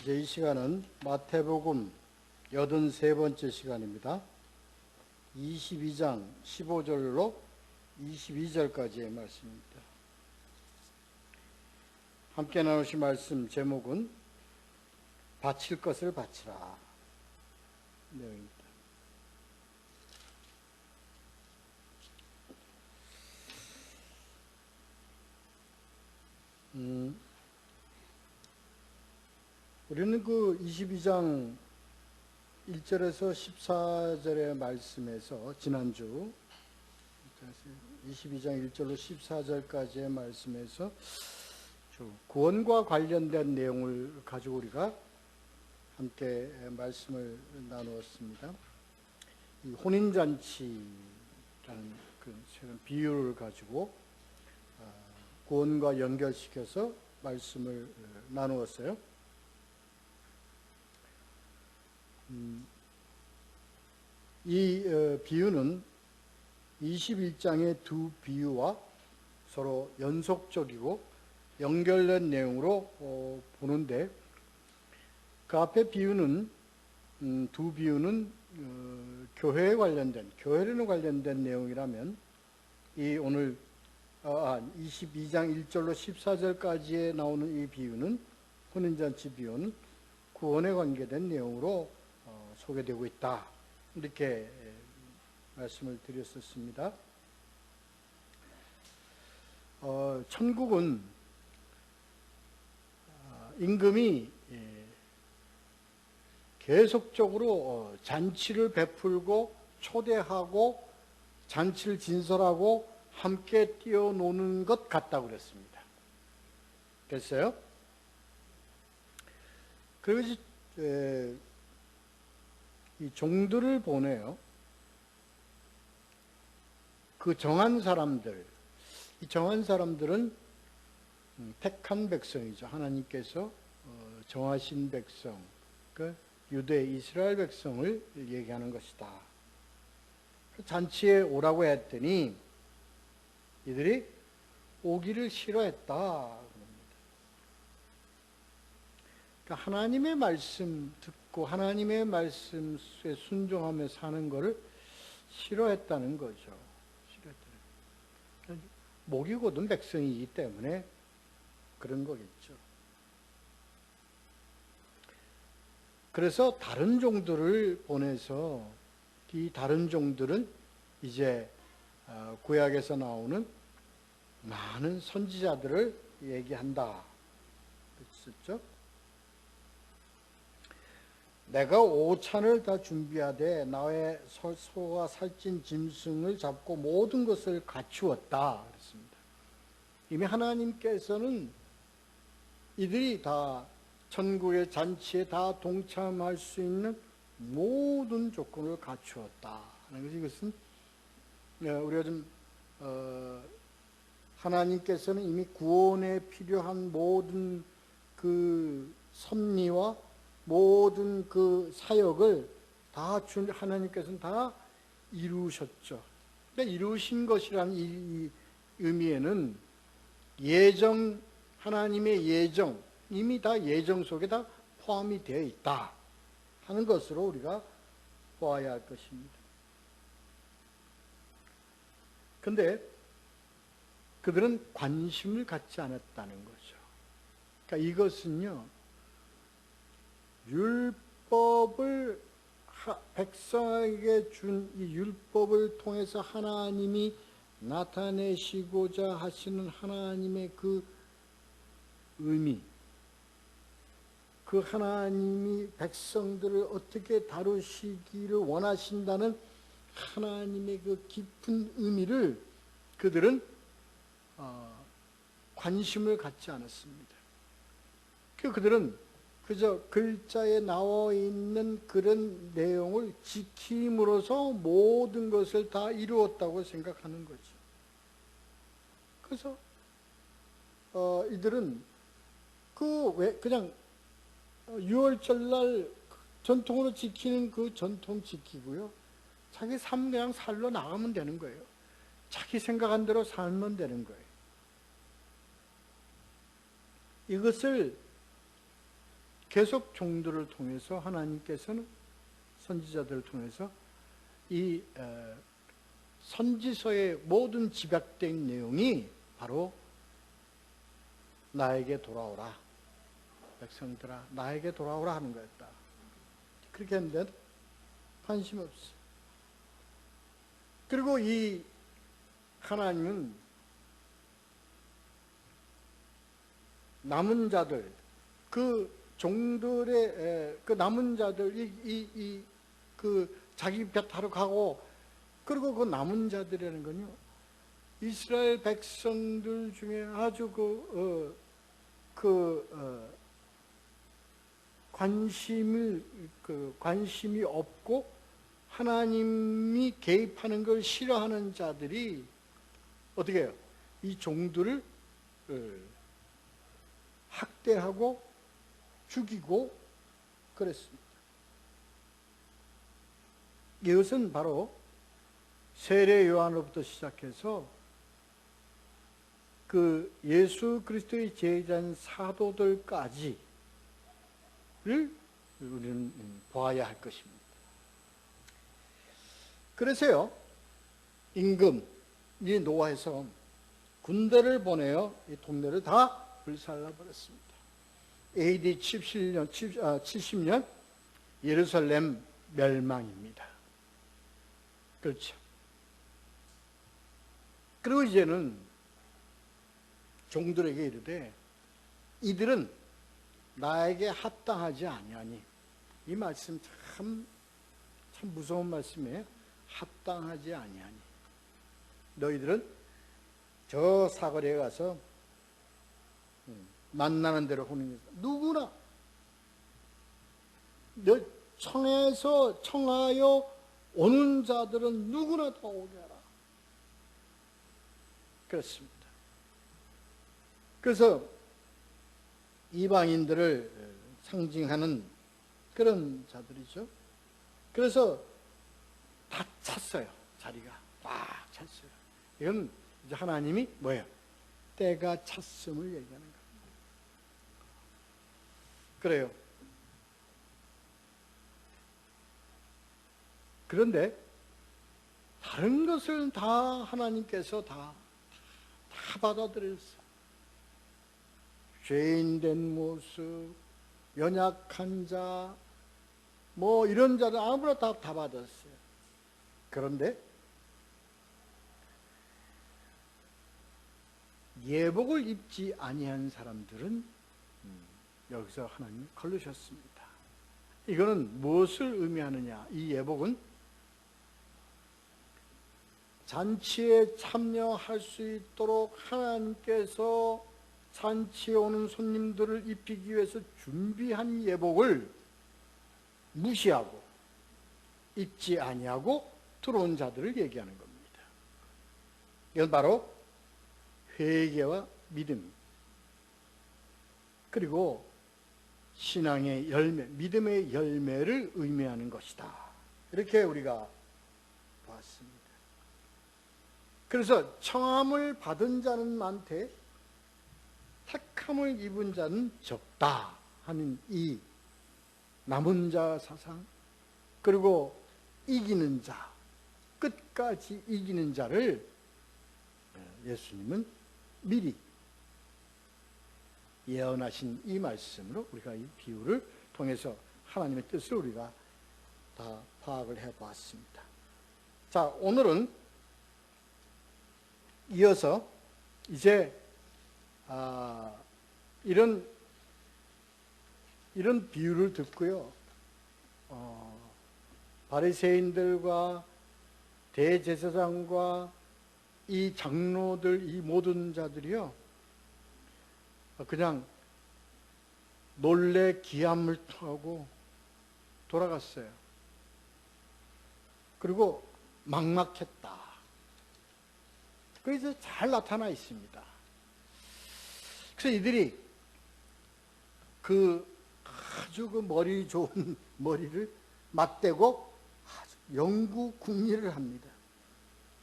이제 이 시간은 마태복음 83번째 시간입니다. 22장 15절로 22절까지의 말씀입니다. 함께 나누실 말씀 제목은 바칠 것을 바치라 내용입니다. 우리는 그 22장 1절에서 14절의 말씀에서 지난주 22장 1절로 14절까지의 말씀에서 구원과 관련된 내용을 가지고 우리가 함께 말씀을 나누었습니다. 이 혼인잔치라는 그 비유를 가지고 구원과 연결시켜서 말씀을 나누었어요. 이 비유는 21장의 두 비유와 서로 연속적이고 연결된 내용으로 보는데, 그 앞에 비유는 두 비유는 교회에 관련된 내용이라면, 이 오늘 22장 1절로 14절까지에 나오는 이 비유는, 혼인잔치 비유는 구원에 관계된 내용으로 소개되고 있다, 이렇게 말씀을 드렸었습니다. 천국은 임금이 계속적으로 잔치를 베풀고 초대하고 잔치를 진설하고 함께 뛰어노는 것 같다고 그랬습니다. 됐어요? 그리고 이 종들을 보내요. 그 정한 사람들, 이 정한 사람들은 택한 백성이죠. 하나님께서 정하신 백성, 그 유대 이스라엘 백성을 얘기하는 것이다. 잔치에 오라고 했더니 이들이 오기를 싫어했다. 그러니까 하나님의 말씀 듣고 하나님의 말씀에 순종하며 사는 것을 싫어했다는 거죠. 목이 곧은 백성이기 때문에 그런 거겠죠. 그래서 다른 종들을 보내서 이 다른 종들은 이제 구약에서 나오는 많은 선지자들을 얘기한다 그랬었죠. 내가 오찬을 다 준비하되 나의 소와 살찐 짐승을 잡고 모든 것을 갖추었다 그랬습니다. 이미 하나님께서는 이들이 다 천국의 잔치에 다 동참할 수 있는 모든 조건을 갖추었다 하는 것이, 이것은 우리가 좀 하나님께서는 이미 구원에 필요한 모든 그 섭리와 모든 그 사역을 다 하나님께서는 다 이루셨죠. 그러니까 이루신 것이라는 이 의미에는 하나님의 예정, 이미 다 예정 속에 다 포함이 되어 있다 하는 것으로 우리가 보아야 할 것입니다. 그런데 그들은 관심을 갖지 않았다는 거죠. 그러니까 이것은요, 율법을 백성에게 준 이 율법을 통해서 하나님이 나타내시고자 하시는 하나님의 그 의미, 그 하나님이 백성들을 어떻게 다루시기를 원하신다는 하나님의 그 깊은 의미를 그들은 관심을 갖지 않았습니다. 그들은 그저 글자에 나와 있는 그런 내용을 지킴으로써 모든 것을 다 이루었다고 생각하는 거죠. 그래서 이들은 그냥 6월절 날 전통으로 지키는 그 전통 지키고요, 자기 삶 그냥 살러 나가면 되는 거예요. 자기 생각한 대로 살면 되는 거예요. 이것을 계속 종들을 통해서 하나님께서는 선지자들을 통해서 이 선지서의 모든 집약된 내용이 바로 나에게 돌아오라, 백성들아 나에게 돌아오라 하는 거였다. 그렇게 했는데 관심 없어. 그리고 이 하나님은 남은 자들, 그 종들의 그 남은 자들, 그 자기 볕하러 가고, 그리고 그 남은 자들이라는 건요, 이스라엘 백성들 중에 아주 관심이 없고 하나님이 개입하는 걸 싫어하는 자들이 어떻게 해요? 이 종들을 학대하고 죽이고 그랬습니다. 이것은 바로 세례 요한으로부터 시작해서 그 예수 그리스도의 제자인 사도들까지를 우리는 보아야 할 것입니다. 그래서요, 임금이 노하해서 군대를 보내어 이 동네를 다 불살라버렸습니다. AD 70년 예루살렘 멸망입니다. 그렇죠. 그리고 이제는 종들에게 이르되 이들은 나에게 합당하지 아니하니, 이 말씀 참 무서운 말씀이에요. 합당하지 아니하니 너희들은 저 사거리에 가서 만나는 대로 하는 것. 누구나 청하여 오는 자들은 누구나 다 오게 하라. 그렇습니다. 그래서 이방인들을 상징하는 그런 자들이죠. 그래서 다 찼어요. 자리가 꽉 찼어요. 이건 이제 하나님이 뭐예요? 때가 찼음을 얘기하는 겁니다. 그래요. 그런데 다른 것을 다 하나님께서 다 받아들였어요. 죄인된 모습, 연약한 자, 뭐 이런 자들 아무나 다 받았어요. 그런데 예복을 입지 아니한 사람들은 여기서 하나님이 걸르셨습니다. 이거는 무엇을 의미하느냐? 이 예복은 잔치에 참여할 수 있도록 하나님께서 잔치에 오는 손님들을 입히기 위해서 준비한 예복을 무시하고 입지 아니하고 들어온 자들을 얘기하는 겁니다. 이건 바로 회개와 믿음, 그리고 신앙의 열매, 믿음의 열매를 의미하는 것이다. 이렇게 우리가 봤습니다. 그래서 청함을 받은 자는 많되 택함을 입은 자는 적다 하는 이 남은 자 사상, 그리고 이기는 자, 끝까지 이기는 자를 예수님은 미리 예언하신 이 말씀으로 우리가 이 비유를 통해서 하나님의 뜻을 우리가 다 파악을 해보았습니다. 자, 오늘은 이어서 이제 이런 비유를 듣고요, 바리새인들과 대제사장과 이 장로들, 이 모든 자들이요, 그냥 놀래 기함을 토하고 돌아갔어요. 그리고 막막했다. 그래서 잘 나타나 있습니다. 그래서 이들이 아주 머리 좋은 머리를 맞대고 아주 영구궁리를 합니다.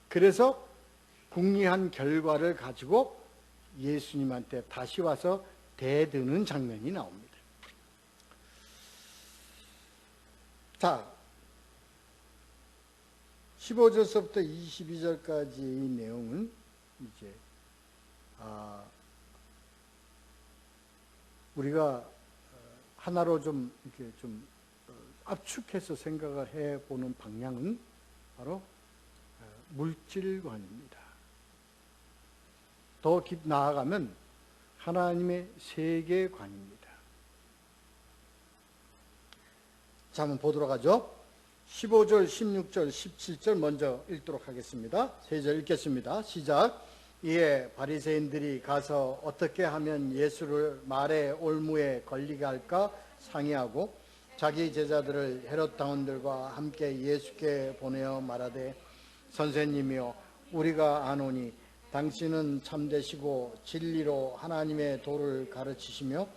그래서 궁리한 결과를 가지고 예수님한테 다시 와서 대드는 장면이 나옵니다. 자, 15절서부터 22절까지의 내용은 이제 우리가 하나로 좀 이렇게 좀 압축해서 생각을 해보는 방향은 바로 물질관입니다. 더 나아가면 하나님의 세계관입니다. 자, 한번 보도록 하죠. 15절, 16절, 17절 먼저 읽도록 하겠습니다. 3절 읽겠습니다. 시작. 이에 바리새인들이 가서 어떻게 하면 예수를 말의 올무에 걸리게 할까 상의하고 자기 제자들을 헤롯 당원들과 함께 예수께 보내어 말하되 선생님이여 우리가 아노니 당신은 참되시고 진리로 하나님의 도를 가르치시며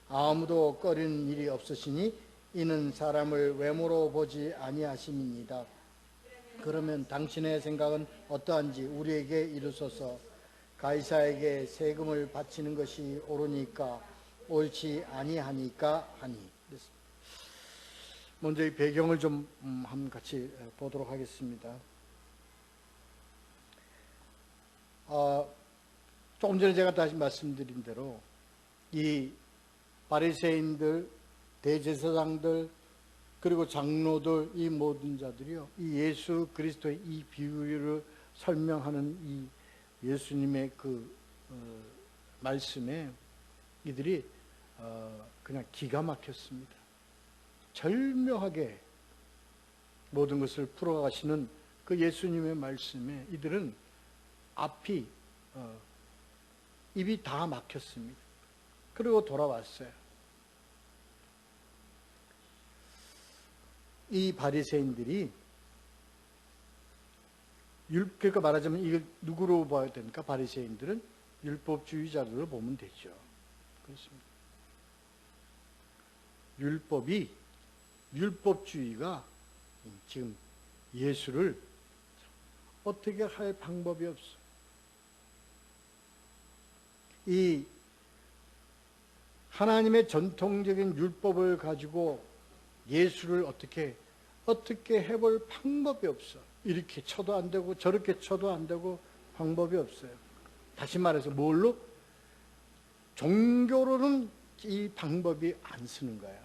아무도 꺼리는 일이 없으시니 이는 사람을 외모로 보지 아니하심이니이다. 그러면 당신의 생각은 어떠한지 우리에게 이르소서. 가이사에게 세금을 바치는 것이 옳으니까 옳지 아니하니까 하니. 먼저 이 배경을 좀 한번 같이 보도록 하겠습니다. 조금 전에 제가 다시 말씀드린 대로 이 바리새인들, 대제사장들, 그리고 장로들, 이 모든 자들이요, 이 예수 그리스도의 이 비유를 설명하는 이 예수님의 그 말씀에 이들이 그냥 기가 막혔습니다. 절묘하게 모든 것을 풀어가시는 그 예수님의 말씀에 이들은 입이 다 막혔습니다. 그리고 돌아왔어요. 이 바리새인들이 그러니까 말하자면 이걸 누구로 봐야 됩니까? 바리새인들은 율법주의자들을 보면 되죠. 그렇습니다. 율법주의가 지금 예수를 어떻게 할 방법이 없어. 이 하나님의 전통적인 율법을 가지고 예수를 어떻게 해볼 방법이 없어. 이렇게 쳐도 안 되고 저렇게 쳐도 안 되고 방법이 없어요. 다시 말해서 뭘로? 종교로는 이 방법이 안 쓰는 거예요.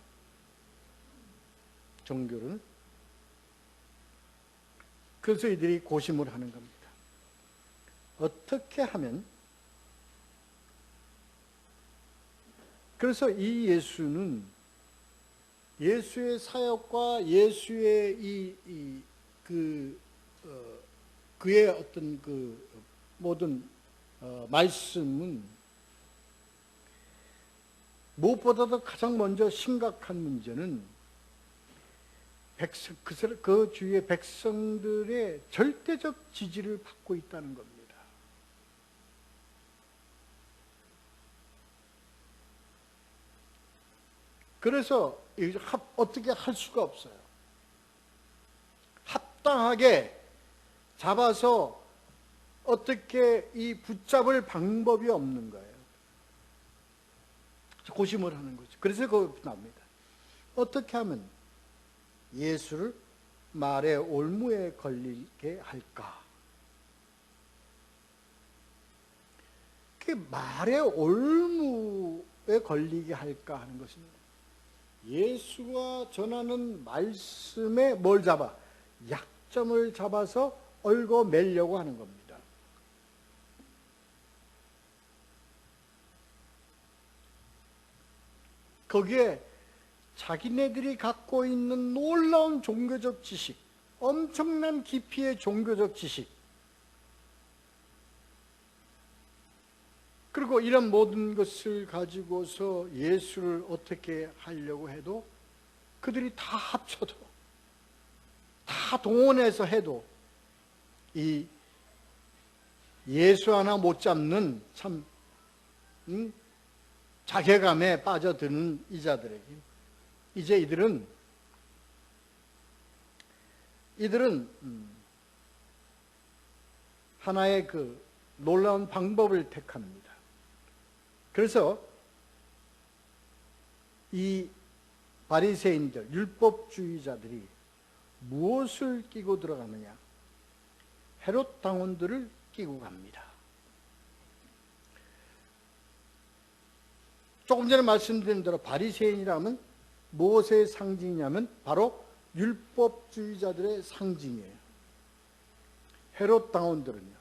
종교로는. 그래서 이들이 고심을 하는 겁니다. 어떻게 하면, 그래서 이 예수는 예수의 사역과 예수의 그의 어떤 그 모든 말씀은 무엇보다도 가장 먼저 심각한 문제는 그 주위의 백성들의 절대적 지지를 받고 있다는 겁니다. 그래서 어떻게 할 수가 없어요. 합당하게 잡아서 어떻게 이 붙잡을 방법이 없는 거예요. 고심을 하는 거죠. 그래서 그거 나옵니다. 어떻게 하면 예수를 말의 올무에 걸리게 할까? 그 말의 올무에 걸리게 할까 하는 것입니다. 예수가 전하는 말씀에 뭘 잡아? 약점을 잡아서 얽어매려고 하는 겁니다. 거기에 자기네들이 갖고 있는 놀라운 종교적 지식, 엄청난 깊이의 종교적 지식, 그리고 이런 모든 것을 가지고서 예수를 어떻게 하려고 해도 그들이 다 합쳐도, 다 동원해서 해도 이 예수 하나 못 잡는 참 자괴감에 빠져드는 이자들에게 이제 이들은 하나의 그 놀라운 방법을 택합니다. 그래서 이 바리새인들, 율법주의자들이 무엇을 끼고 들어가느냐? 헤롯 당원들을 끼고 갑니다. 조금 전에 말씀드린 대로 바리새인이라면 무엇의 상징이냐면 바로 율법주의자들의 상징이에요. 헤롯 당원들은요,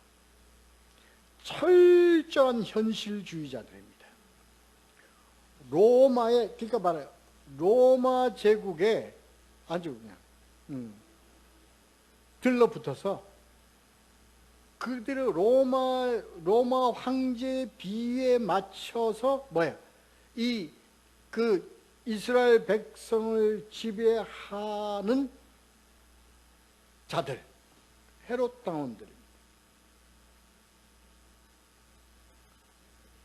철저한 현실주의자들입니다. 로마의, 그러니까 말해요, 로마 제국에 아주 그냥 들러붙어서 그들의 로마 황제 비위에 맞춰서 뭐야, 그 이스라엘 백성을 지배하는 자들, 헤롯 당원들입니다.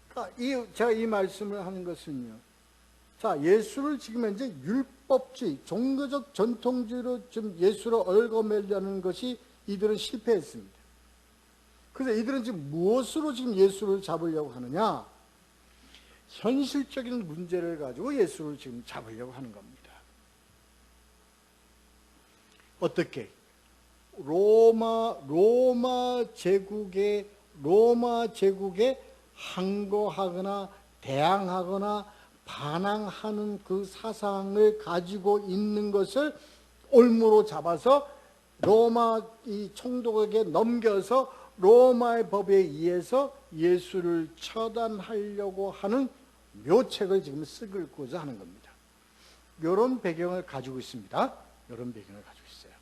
그러니까 제가 이 말씀을 하는 것은요, 자, 예수를 지금 현재 율법주의, 종교적 전통주의로 좀 예수를 얽어매려는 것이 이들은 실패했습니다. 그래서 이들은 지금 무엇으로 지금 예수를 잡으려고 하느냐? 현실적인 문제를 가지고 예수를 지금 잡으려고 하는 겁니다. 어떻게? 로마 제국에 항거하거나 대항하거나 반항하는 그 사상을 가지고 있는 것을 올무로 잡아서 로마 이 총독에게 넘겨서 로마의 법에 의해서 예수를 처단하려고 하는 묘책을 지금 쓰고자 하는 겁니다. 이런 배경을 가지고 있습니다. 이런 배경을 가지고 있어요.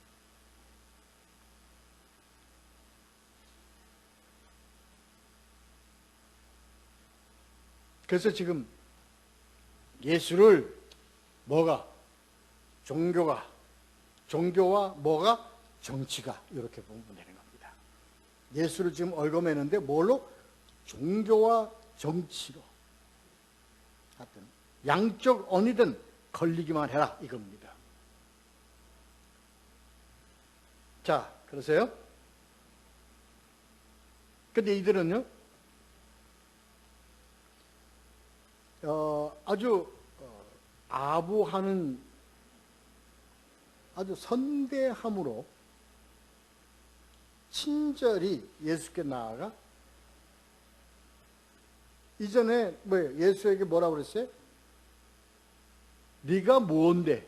그래서 지금 예수를 종교와 뭐가? 정치가, 이렇게 보면 되는 겁니다. 예수를 지금 얽어매는데 뭘로? 종교와 정치로. 하여튼 양쪽 어디든 걸리기만 해라, 이겁니다. 자, 그러세요? 근데 이들은요, 아주 아부하는 아주 선대함으로 친절히 예수께 나아가 이전에 뭐예요? 예수에게 뭐라고 그랬어요? 네가 뭔데?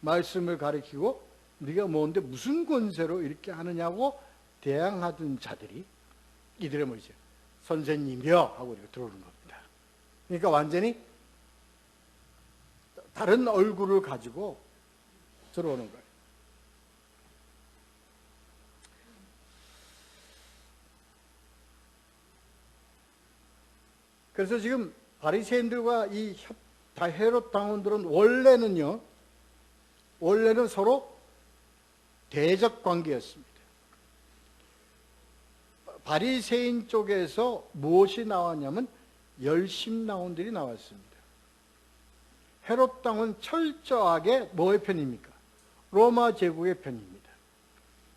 말씀을 가리키고 네가 뭔데 무슨 권세로 이렇게 하느냐고 대항하던 자들이 이들의 뭐죠? 선생님이여 하고 이렇게 들어오는 겁니다. 그러니까 완전히 다른 얼굴을 가지고 들어오는 거예요. 그래서 지금 바리새인들과 이 헤롯 당원들은 원래는 서로 대적 관계였습니다. 바리새인 쪽에서 무엇이 나왔냐면 열심당원들이 나왔습니다. 헤롯 당은 철저하게 뭐의 편입니까? 로마 제국의 편입니다.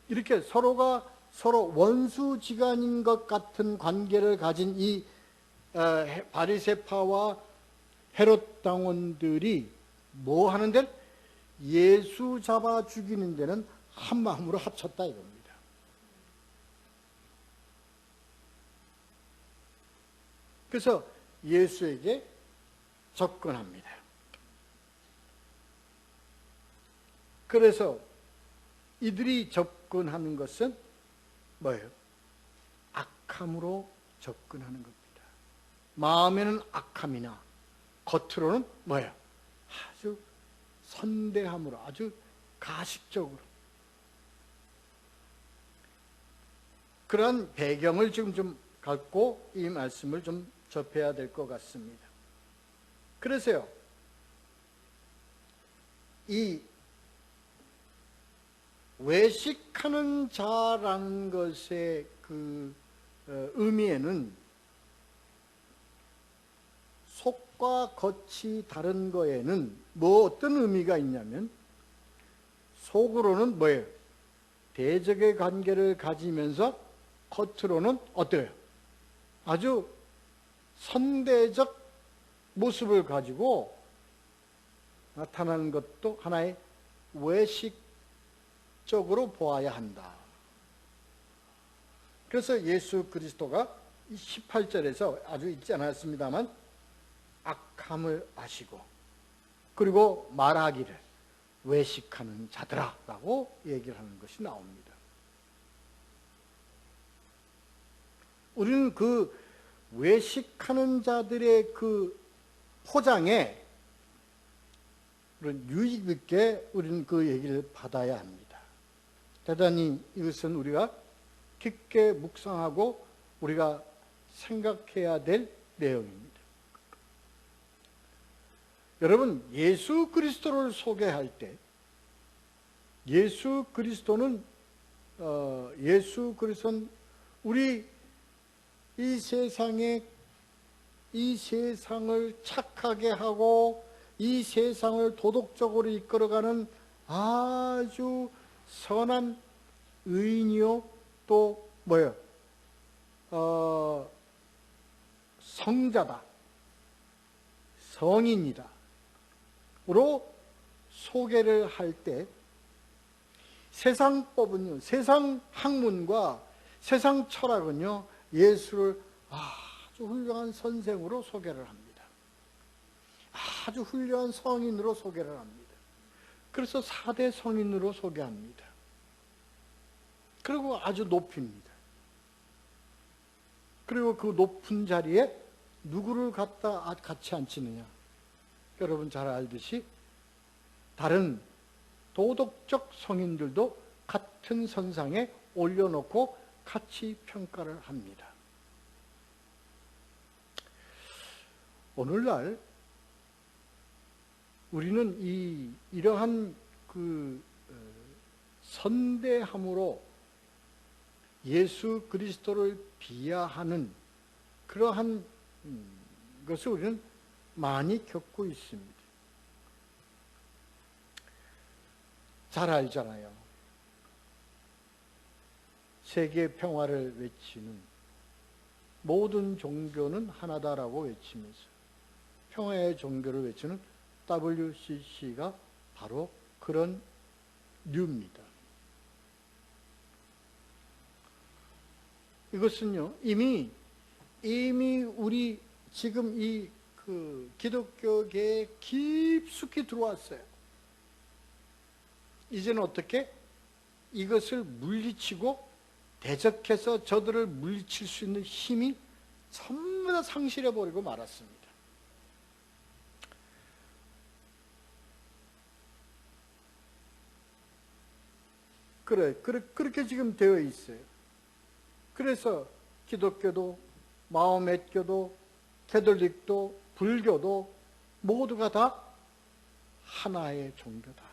이렇게 서로가 서로 원수지간인 것 같은 관계를 가진 이 바리새파와 헤롯 당원들이 뭐 하는데? 예수 잡아 죽이는 데는 한 마음으로 합쳤다 이겁니다. 그래서 예수에게 접근합니다. 그래서 이들이 접근하는 것은 뭐예요? 악함으로 접근하는 겁니다. 마음에는 악함이나 겉으로는 뭐예요? 아주 선대함으로, 아주 가식적으로. 그런 배경을 지금 좀 갖고 이 말씀을 좀 접해야 될 것 같습니다. 그래서요, 이 외식하는 자라는 것의 그 의미에는 속과 겉이 다른 거에는 뭐 어떤 의미가 있냐면, 속으로는 뭐예요? 대적의 관계를 가지면서 겉으로는 어때요? 아주 선대적 모습을 가지고 나타나는 것도 하나의 외식 도덕적으로 보아야 한다. 그래서 예수 그리스도가 18절에서 아주 읽지 않았습니다만 악함을 아시고 그리고 말하기를 외식하는 자들아 라고 얘기를 하는 것이 나옵니다. 우리는 그 외식하는 자들의 그 포장에 유익 있게 우리는 그 얘기를 받아야 합니다. 대단히 이것은 우리가 깊게 묵상하고 우리가 생각해야 될 내용입니다. 여러분, 예수 그리스도를 소개할 때 예수 그리스도는 우리 이 세상을 착하게 하고 이 세상을 도덕적으로 이끌어가는 아주 선한 의인이요 또 뭐예요? 성자다, 성인이다 로 소개를 할 때 세상법은요, 세상 학문과 세상 철학은요 예수를 아주 훌륭한 선생으로 소개를 합니다. 아주 훌륭한 성인으로 소개를 합니다. 그래서 4대 성인으로 소개합니다. 그리고 아주 높입니다. 그리고 그 높은 자리에 누구를 갖다 같이 앉히느냐? 여러분 잘 알듯이 다른 도덕적 성인들도 같은 선상에 올려놓고 같이 평가를 합니다. 오늘날 우리는 이러한 그 선대함으로 예수 그리스도를 비하하는 그러한 것을 우리는 많이 겪고 있습니다. 잘 알잖아요. 세계 평화를 외치는 모든 종교는 하나다라고 외치면서 평화의 종교를 외치는 WCC가 바로 그런 류입니다. 이것은요, 이미 우리 지금 이 그 기독교계에 깊숙이 들어왔어요. 이제는 어떻게 이것을 물리치고 대적해서 저들을 물리칠 수 있는 힘이 전부 다 상실해버리고 말았습니다. 그렇게 지금 되어 있어요. 그래서 기독교도 마호메교도 캐톨릭도 불교도 모두가 다 하나의 종교다.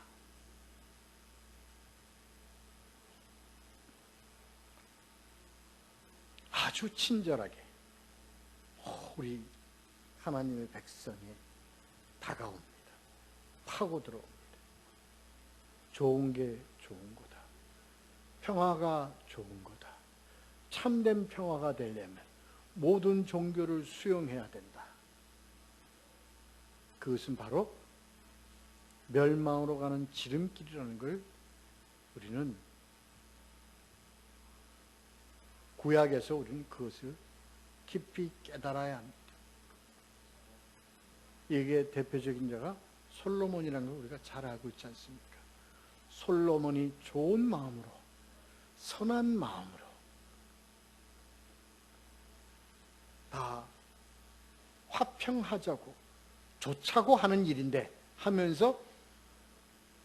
아주 친절하게 우리 하나님의 백성에 다가옵니다. 파고 들어옵니다. 좋은 게 좋은 거다. 평화가 좋은 거다. 참된 평화가 되려면 모든 종교를 수용해야 된다. 그것은 바로 멸망으로 가는 지름길이라는 걸 우리는 구약에서 우리는 그것을 깊이 깨달아야 합니다. 이게 대표적인 자가 솔로몬이라는 걸 우리가 잘 알고 있지 않습니까? 솔로몬이 좋은 마음으로, 선한 마음으로 다 화평하자고 좋자고 하는 일인데 하면서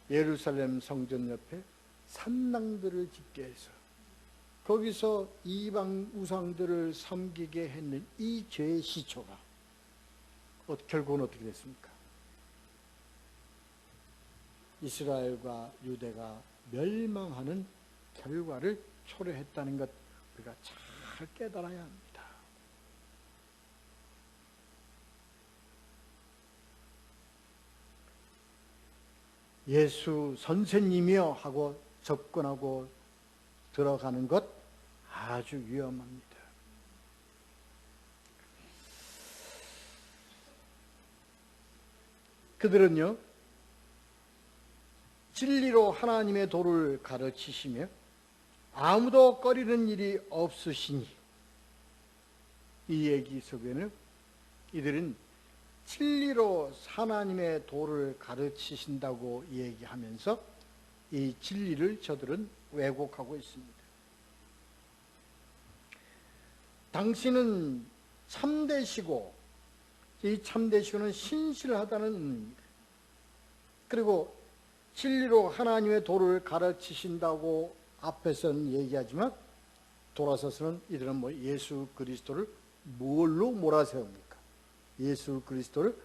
예루살렘 성전 옆에 산당들을 짓게 해서 거기서 이방 우상들을 섬기게 했는 이 죄의 시초가 결국은 어떻게 됐습니까? 이스라엘과 유대가 멸망하는 결과를 초래했다는 것 우리가 잘 깨달아야 합니다. 예수 선생님이여 하고 접근하고 들어가는 것 아주 위험합니다. 그들은요, 진리로 하나님의 도를 가르치시며 아무도 꺼리는 일이 없으시니, 이 얘기 속에는 이들은 진리로 하나님의 도를 가르치신다고 얘기하면서 이 진리를 저들은 왜곡하고 있습니다. 당신은 참되시고, 이 참되시고는 신실하다는 의미입니다. 그리고 진리로 하나님의 도를 가르치신다고 앞에서는 얘기하지만 돌아서서는 이들은 예수 그리스도를 뭘로 몰아세웁니까? 예수 그리스도를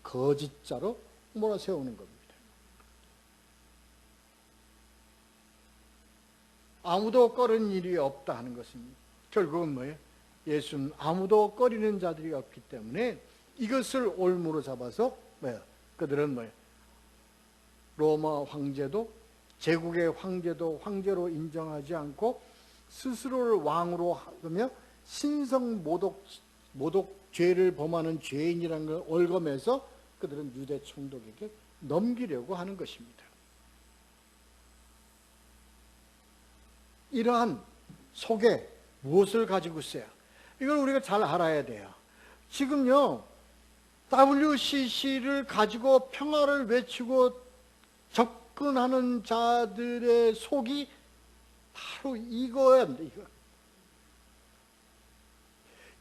거짓자로 몰아세우는 겁니다. 아무도 꺼리는 일이 없다 하는 것은 결국은 뭐예요? 예수는 아무도 꺼리는 자들이 없기 때문에 이것을 올무로 잡아서 그들은 로마 황제도, 제국의 황제도 황제로 인정하지 않고 스스로를 왕으로 하며 신성 모독 죄를 범하는 죄인이라는 걸 올검해서 그들은 유대 총독에게 넘기려고 하는 것입니다. 이러한 속에 무엇을 가지고 있어야, 이걸 우리가 잘 알아야 돼요. 지금요, WCC를 가지고 평화를 외치고 접근하는 자들의 속이 바로 이거야. 이거.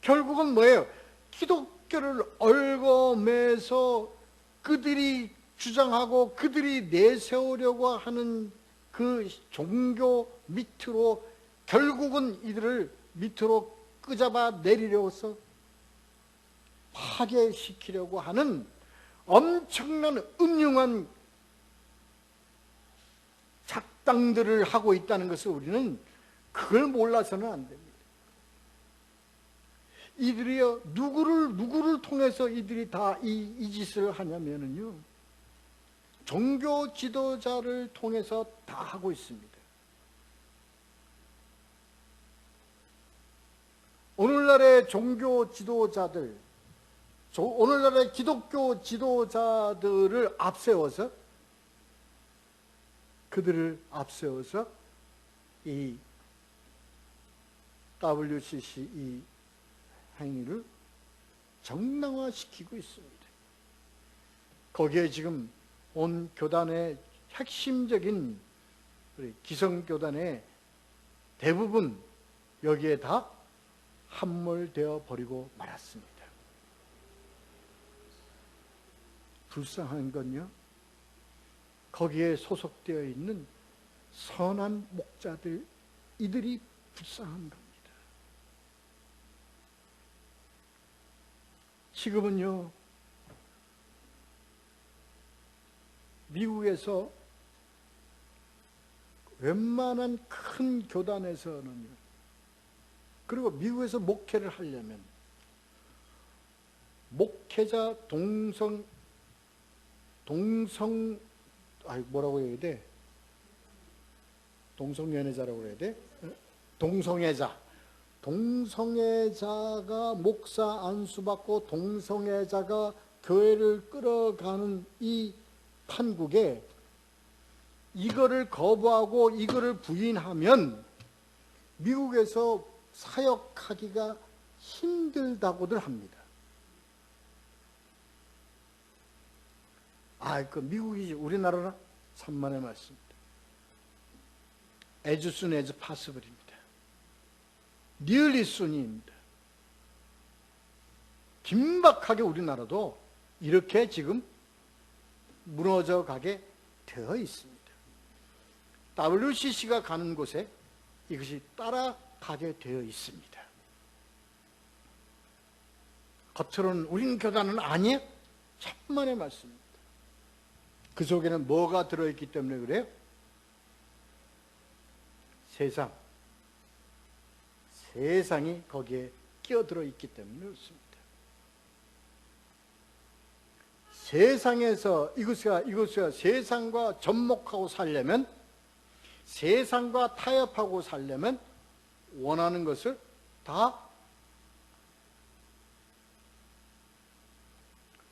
결국은 뭐예요? 기독교를 얽어매서 그들이 주장하고 그들이 내세우려고 하는 그 종교 밑으로 결국은 이들을 밑으로 끄잡아 내리려서 파괴시키려고 하는 엄청난 음흉한 작당들을 하고 있다는 것을 우리는 그걸 몰라서는 안 됩니다. 이들이요, 누구를 통해서 이들이 다 이 짓을 하냐면요, 종교 지도자를 통해서 다 하고 있습니다. 오늘날의 종교 지도자들, 오늘날의 기독교 지도자들을 앞세워서, 그들을 앞세워서 이 WCC 이 행위를 정당화시키고 있습니다. 거기에 지금 온 교단의 핵심적인 우리 기성교단의 대부분 여기에 다 함몰되어 버리고 말았습니다. 불쌍한 건요, 거기에 소속되어 있는 선한 목자들, 이들이 불쌍한 겁니다. 지금은요, 미국에서 웬만한 큰 교단에서는요, 그리고 미국에서 목회를 하려면 목회자 뭐라고 해야 돼? 동성연애자라고 해야 돼? 동성애자가 목사 안수받고 동성애자가 교회를 끌어가는 이 판국에 이거를 거부하고 이거를 부인하면 미국에서 사역하기가 힘들다고들 합니다. 그 미국이지 우리나라나 천만의 말씀입니다. As soon as possible입니다. Really soon입니다. 긴박하게 우리나라도 이렇게 지금 무너져 가게 되어 있습니다. WCC가 가는 곳에 이것이 따라가게 되어 있습니다. 겉으로는 우리는 교단은 아니에요? 천만의 말씀입니다. 그 속에는 뭐가 들어있기 때문에 그래요? 세상이 거기에 끼어들어 있기 때문에 그렇습니다. 세상에서 이것이야 세상과 접목하고 살려면, 세상과 타협하고 살려면 원하는 것을 다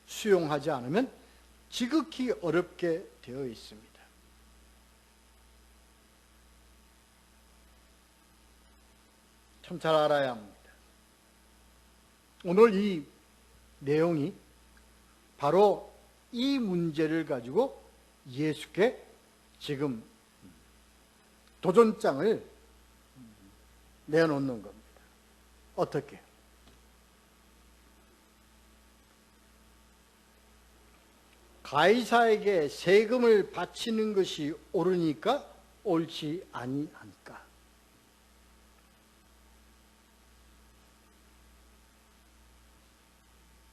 수용하지 않으면 지극히 어렵게 되어 있습니다. 참 잘 알아야 합니다. 오늘 이 내용이 바로 이 문제를 가지고 예수께 지금 도전장을 내놓는 겁니다. 어떻게? 가이사에게 세금을 바치는 것이 옳으니까 옳지 아니하니까.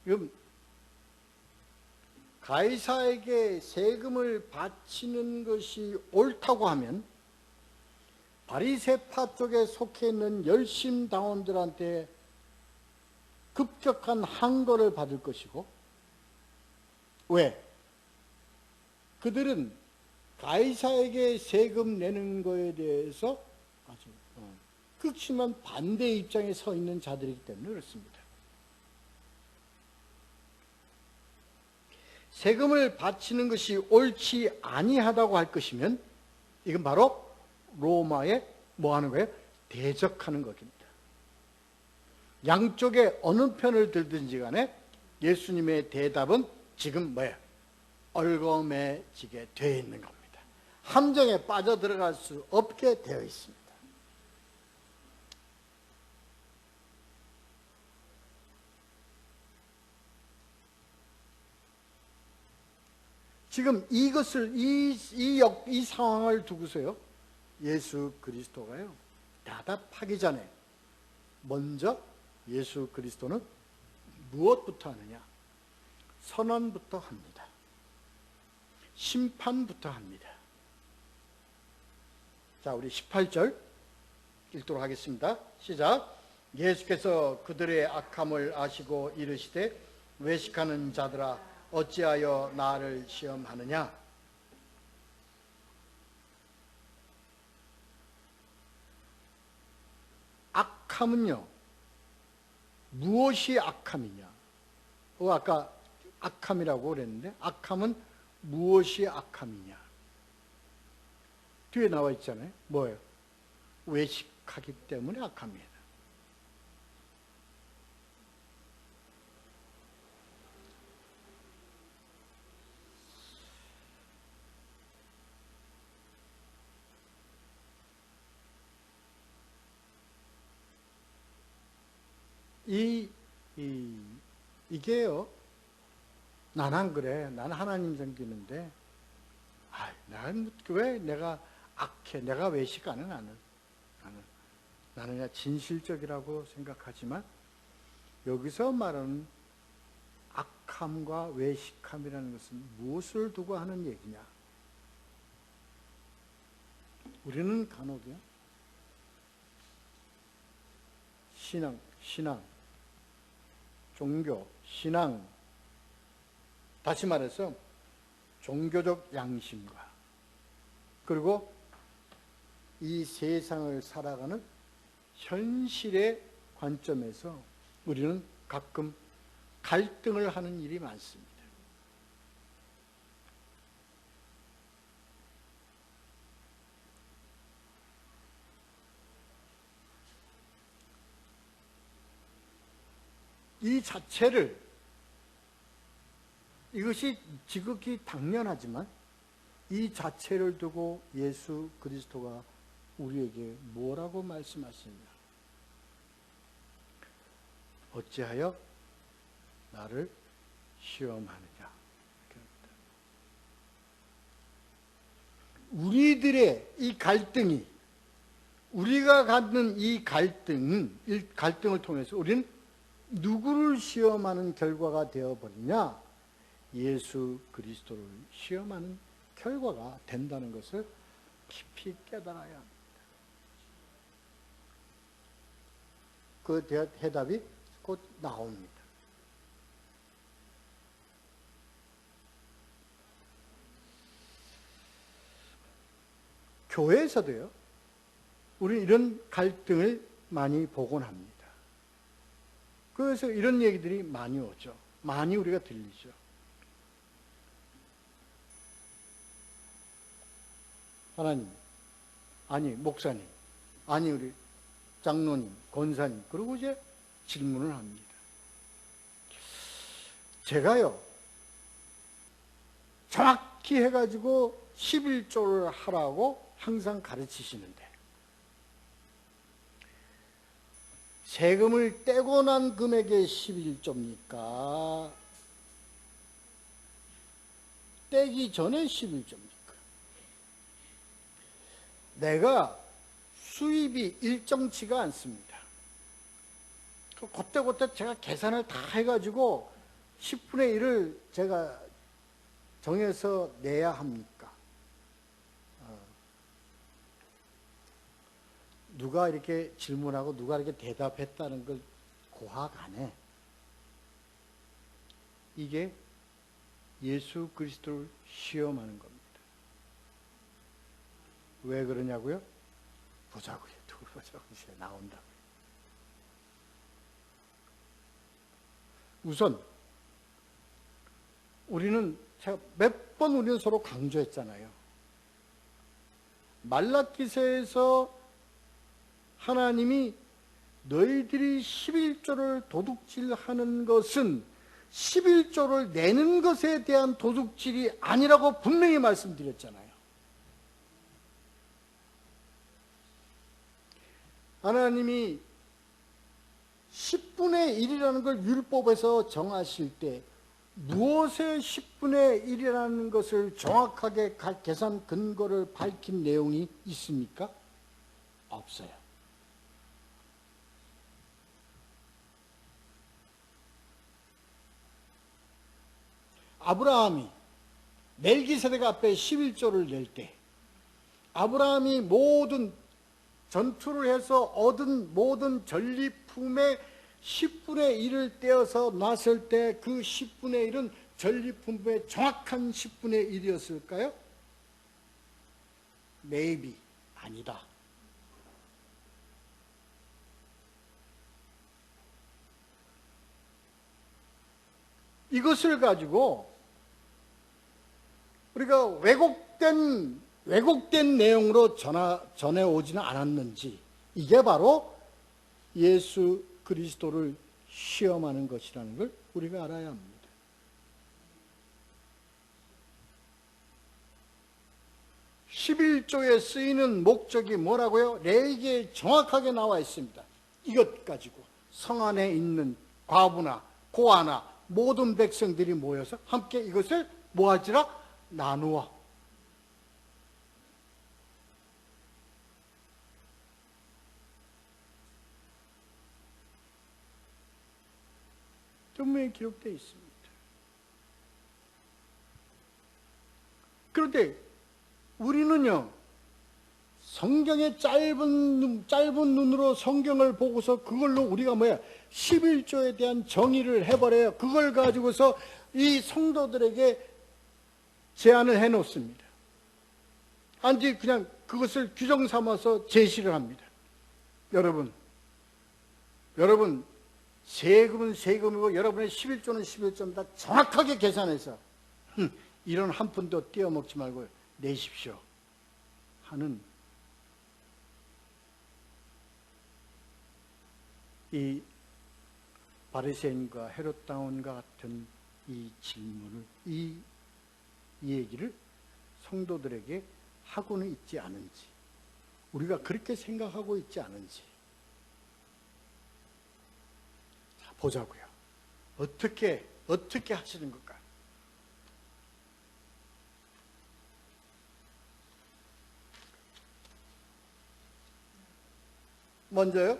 그럼 가이사에게 세금을 바치는 것이 옳다고 하면 바리새파 쪽에 속해 있는 열심당원들한테 급격한 항거를 받을 것이고, 왜? 그들은 가이사에게 세금 내는 것에 대해서 아주 극심한 반대 입장에 서 있는 자들이기 때문에 그렇습니다. 세금을 바치는 것이 옳지 아니하다고 할 것이면 이건 바로 로마에 뭐 하는 거예요? 대적하는 것입니다. 양쪽에 어느 편을 들든지 간에 예수님의 대답은 지금 뭐예요? 얼거매지게 되어 있는 겁니다. 함정에 빠져들어갈 수 없게 되어 있습니다. 지금 이것을 이 상황을 두고서요, 예수 그리스도가요 대답하기 전에 먼저 예수 그리스도는 무엇부터 하느냐? 선언부터 합니다. 심판부터 합니다. 자, 우리 18절 읽도록 하겠습니다. 시작. 예수께서 그들의 악함을 아시고 이르시되 외식하는 자들아 어찌하여 나를 시험하느냐? 악함은요, 무엇이 악함이냐? 아까 악함이라고 그랬는데 악함은 무엇이 악함이냐? 뒤에 나와 있잖아요. 뭐예요? 외식하기 때문에 악함이에요. 이게요, 난 안 그래. 난 하나님 섬기는데, 왜 내가 악해? 내가 외식하는 나는 그냥 진실적이라고 생각하지만, 여기서 말하는 악함과 외식함이라는 것은 무엇을 두고 하는 얘기냐? 우리는 간혹이요, 신앙, 종교, 신앙, 다시 말해서 종교적 양심과 그리고 이 세상을 살아가는 현실의 관점에서 우리는 가끔 갈등을 하는 일이 많습니다. 이 자체를, 이것이 지극히 당연하지만 이 자체를 두고 예수 그리스도가 우리에게 뭐라고 말씀하시느냐? 어찌하여 나를 시험하느냐? 우리들의 이 갈등이, 우리가 갖는 이 갈등을 통해서 우리는 누구를 시험하는 결과가 되어버리냐? 예수 그리스도를 시험하는 결과가 된다는 것을 깊이 깨달아야 합니다. 그 해답이 곧 나옵니다. 교회에서도요, 우리 이런 갈등을 많이 보곤 합니다. 그래서 이런 얘기들이 많이 오죠. 많이 우리가 들리죠. 하나님, 아니 목사님, 아니 우리 장로님, 권사님, 그리고 이제 질문을 합니다. 제가요, 정확히 해가지고 11조를 하라고 항상 가르치시는데, 세금을 떼고 난 금액의 11조입니까? 떼기 전에 11조입니까? 내가 수입이 일정치가 않습니다. 그때 제가 계산을 다 해가지고 10분의 1을 제가 정해서 내야 합니까? 누가 이렇게 질문하고 누가 이렇게 대답했다는 걸 고학 안 해. 이게 예수 그리스도를 시험하는 겁니다. 왜 그러냐고요? 보자고요. 두고 보자고요. 이제 나온다고요. 우선 우리는 제가 몇 번 우리는 서로 강조했잖아요. 말라기서에서 하나님이 너희들이 11조를 도둑질하는 것은 11조를 내는 것에 대한 도둑질이 아니라고 분명히 말씀드렸잖아요. 하나님이 10분의 1이라는 걸 율법에서 정하실 때 무엇의 10분의 1이라는 것을 정확하게 계산 근거를 밝힌 내용이 있습니까? 없어요. 아브라함이 멜기세덱 앞에 11조를 낼 때 아브라함이 모든 전투를 해서 얻은 모든 전리품의 10분의 1을 떼어서 놨을 때 그 10분의 1은 전리품의 정확한 10분의 1이었을까요? Maybe 아니다. 이것을 가지고 우리가 왜곡된 내용으로 전해오지는 않았는지, 이게 바로 예수 그리스도를 시험하는 것이라는 걸 우리가 알아야 합니다. (11조에) 쓰이는 목적이 뭐라고요? 레위기에 정확하게 나와 있습니다. 이것 가지고 성 안에 있는 과부나 고아나 모든 백성들이 모여서 함께 이것을 뭐하지라? 나누어. 분명히 기록되어 있습니다. 그런데 우리는요, 성경의 짧은 눈으로 성경을 보고서 그걸로 우리가 11조에 대한 정의를 해버려요. 그걸 가지고서 이 성도들에게 제안을 해놓습니다. 아니, 그냥 그것을 규정 삼아서 제시를 합니다. 여러분, 세금은 세금이고 여러분의 11조는 11조입니다. 정확하게 계산해서 이런 한 푼도 떼어먹지 말고 내십시오 하는 이 바리새인과 헤롯 당원과 같은 이 질문을, 이 얘기를 성도들에게 하고는 있지 않은지, 우리가 그렇게 생각하고 있지 않은지 보자고요. 어떻게 하시는 걸까? 먼저요,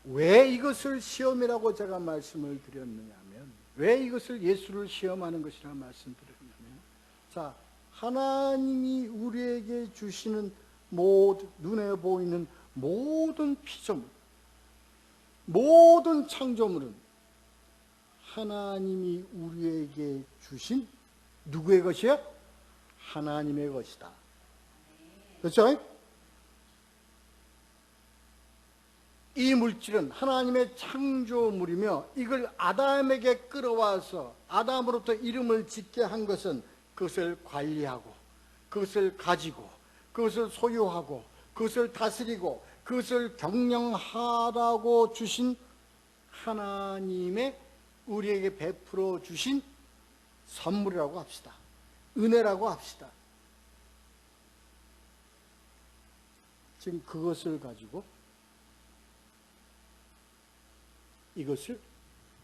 왜 이것을 시험이라고 제가 말씀을 드렸느냐 하면, 왜 이것을 예수를 시험하는 것이라 말씀드렸냐면, 자, 하나님이 우리에게 주시는 눈에 보이는 모든 피조물, 모든 창조물은 하나님이 우리에게 주신 누구의 것이야? 하나님의 것이다. 그렇죠? 이 물질은 하나님의 창조물이며 이걸 아담에게 끌어와서 아담으로부터 이름을 짓게 한 것은 그것을 관리하고 그것을 가지고 그것을 소유하고 그것을 다스리고 그것을 경영하라고 주신 하나님의 우리에게 베풀어 주신 선물이라고 합시다. 은혜라고 합시다. 지금 그것을 가지고 이것을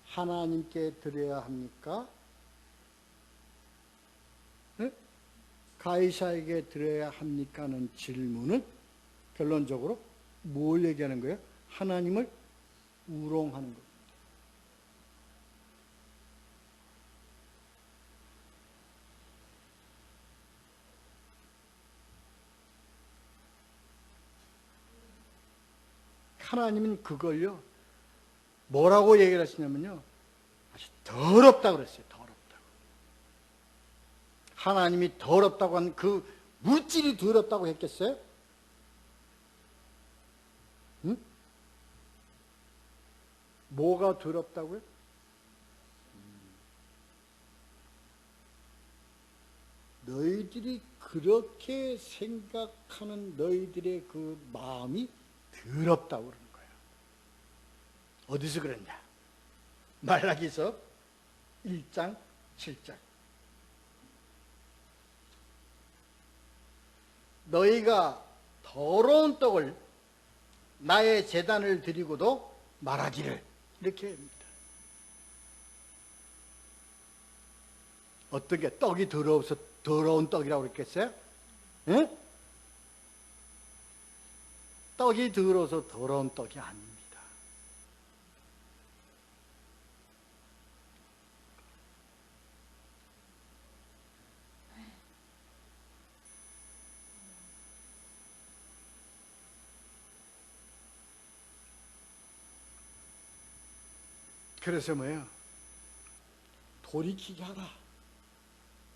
하나님께 드려야 합니까? 네? 가이사에게 드려야 합니까? 하는 질문은 결론적으로 뭘 얘기하는 거예요? 하나님을 우롱하는 겁니다. 하나님은 그걸요, 뭐라고 얘기를 하시냐면요, 아주 더럽다고 그랬어요. 더럽다고. 하나님이 더럽다고 한 그 물질이 더럽다고 했겠어요? 응? 뭐가 더럽다고요? 너희들이 그렇게 생각하는 너희들의 그 마음이 더럽다고 그러는 거예요. 어디서 그랬냐? 말라기서 1장 7절. 너희가 더러운 떡을 나의 제단을 드리고도 말하기를, 이렇게 합니다. 어떤 게 떡이 더러워서 더러운 떡이라고 그랬겠어요? 응? 떡이 더러워서 더러운 떡이 아닙니다. 그래서 뭐예요? 돌이키게 하라.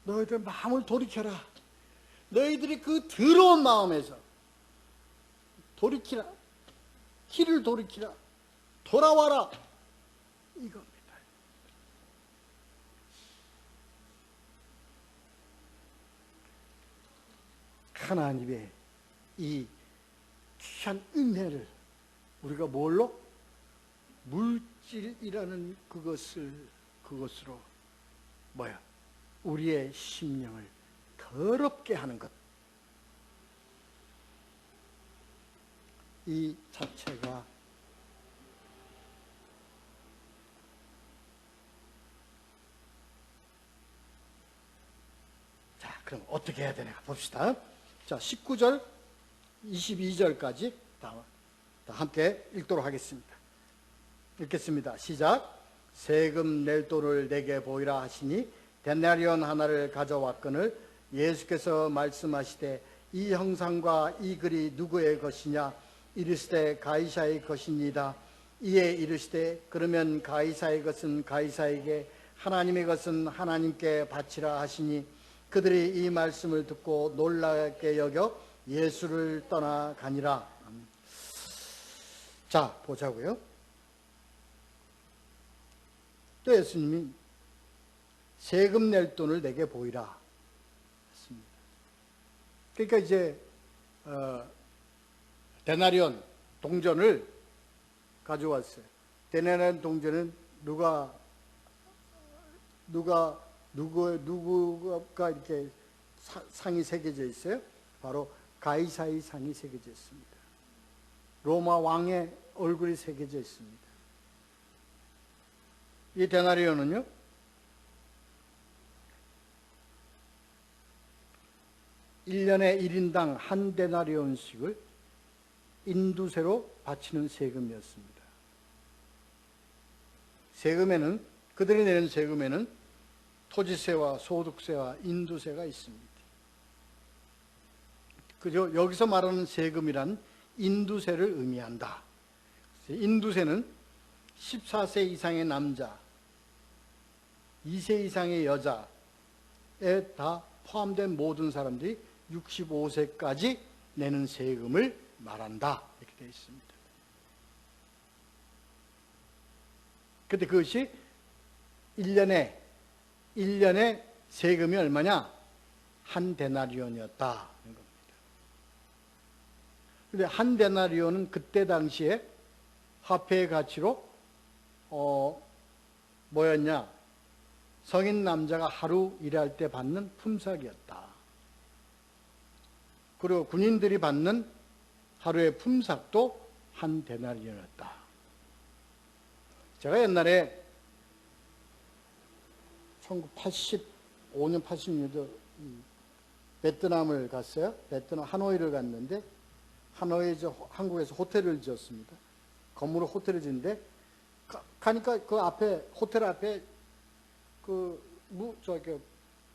너희들 마음을 돌이켜라. 너희들이 그 더러운 마음에서 돌이키라. 길을 돌이키라. 돌아와라. 이겁니다. 하나님의 이 귀한 은혜를 우리가 뭘로? 물질이라는 그것으로 뭐야? 우리의 심령을 더럽게 하는 것. 이 자체가 자, 그럼 어떻게 해야 되나 봅시다. 자, 19절, 22절까지 다 함께 읽도록 하겠습니다. 읽겠습니다. 시작. 세금 낼 돈을 내게 보이라 하시니 데나리온 하나를 가져왔거늘 예수께서 말씀하시되 이 형상과 이 글이 누구의 것이냐? 이르시되 가이사의 것입니다. 이에 이르시되 그러면 가이사의 것은 가이사에게 하나님의 것은 하나님께 바치라 하시니 그들이 이 말씀을 듣고 놀랍게 여겨 예수를 떠나가니라. 자, 보자고요. 또 예수님이 세금 낼 돈을 내게 보이라 했습니다. 그러니까 이제 데나리온 동전을 가져왔어요. 데나리온 동전은 누가 이렇게 상이 새겨져 있어요? 바로 가이사의 상이 새겨져 있습니다. 로마 왕의 얼굴이 새겨져 있습니다. 이 데나리온은요, (1년에) 1인당 한 데나리온씩을 인두세로 바치는 세금이었습니다. 세금에는, 그들이 내는 세금에는 토지세와 소득세와 인두세가 있습니다. 그죠? 여기서 말하는 세금이란 인두세를 의미한다. 인두세는 14세 이상의 남자, 2세 이상의 여자에 다 포함된 모든 사람들이 65세까지 내는 세금을 말한다. 이렇게 되어 있습니다. 그런데 그것이 1년에 세금이 얼마냐? 한 데나리온이었다. 근데 한 데나리온은 그때 당시에 화폐의 가치로 뭐였냐? 성인 남자가 하루 일할 때 받는 품삯이었다. 그리고 군인들이 받는 하루의 품삯도 한 데나리온이었다. 제가 옛날에 1985년, 86년도 베트남을 갔어요. 베트남 하노이를 갔는데 하노이에 한국에서 호텔을 지었습니다. 건물을 호텔을 지는데 가니까 그 앞에 호텔 앞에